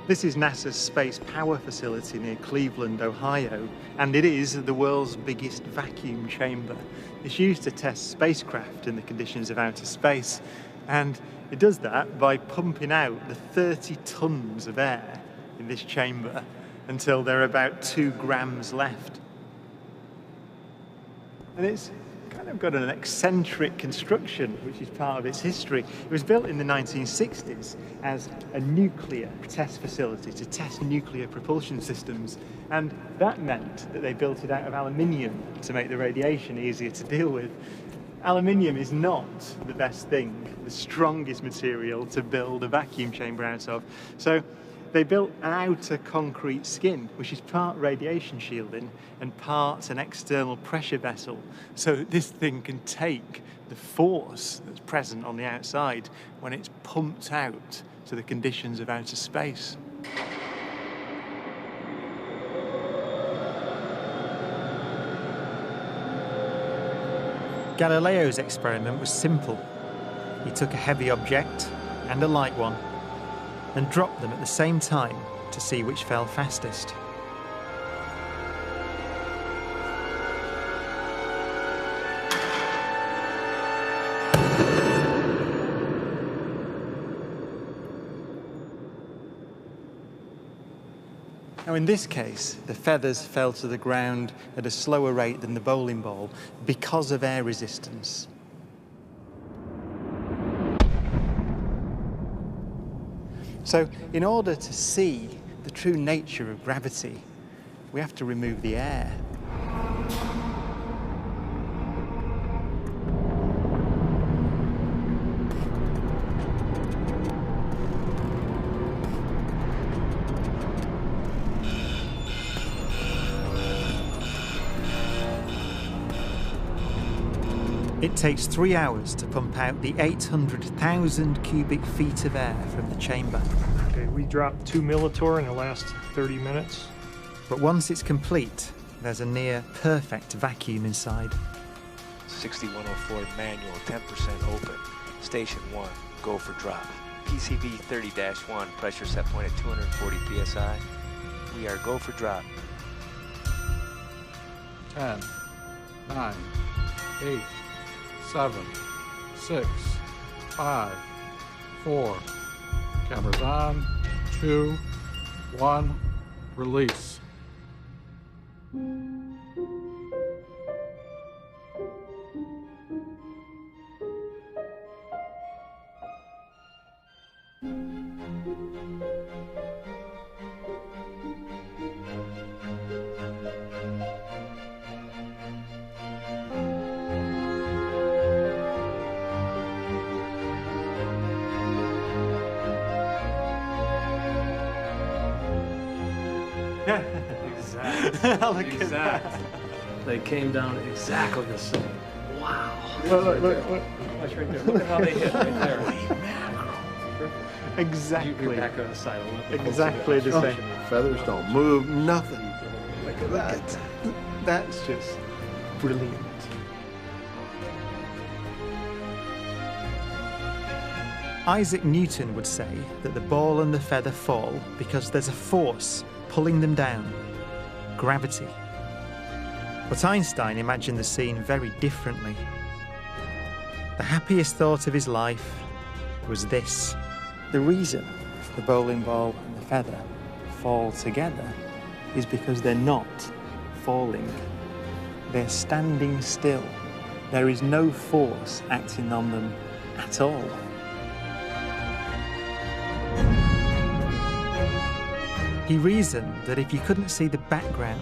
This is NASA's Space Power Facility near Cleveland, Ohio, and it is the world's biggest vacuum chamber. It's used to test spacecraft in the conditions of outer space, and it does that by pumping out the 30 tons of air in this chamber until there are about 2 grams left. And it's kind of got an eccentric construction, which is part of its history. It was built in the 1960s as a nuclear test facility to test nuclear propulsion systems. And that meant that they built it out of aluminium to make the radiation easier to deal with. Aluminium is not the best thing, the strongest material to build a vacuum chamber out of. So they built an outer concrete skin, which is part radiation shielding and part an external pressure vessel, so that this thing can take the force that's present on the outside when it's pumped out to the conditions of outer space. Galileo's experiment was simple. He took a heavy object and a light one and dropped them at the same time to see which fell fastest. Now in this case, the feathers fell to the ground at a slower rate than the bowling ball because of air resistance. So, in order to see the true nature of gravity, we have to remove the air. It takes 3 hours to pump out the 800,000 cubic feet of air from the chamber. Okay, we dropped 2 millitorr in the last 30 minutes. But once it's complete, there's a near perfect vacuum inside. 6104 manual, 10% open. Station 1, go for drop. PCV 30-1, pressure set point at 240 psi. We are go for drop. 10, 9, 8, 7, 6, 5, 4. Cameras on. 2, 1. Release. Exactly. They came down exactly the same. Wow. Look. Watch right there. Look at how they hit right there. Exactly. You're back on the side. Exactly the same. Feathers don't move, nothing. Look at that. That's just brilliant. Isaac Newton would say that the ball and the feather fall because there's a force pulling them down. Gravity. But Einstein imagined the scene very differently. The happiest thought of his life was this. The reason the bowling ball and the feather fall together is because they're not falling. They're standing still. There is no force acting on them at all. He reasoned that if you couldn't see the background,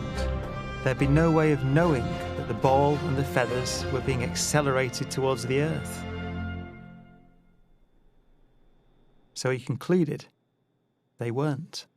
there'd be no way of knowing that the ball and the feathers were being accelerated towards the Earth. So he concluded they weren't.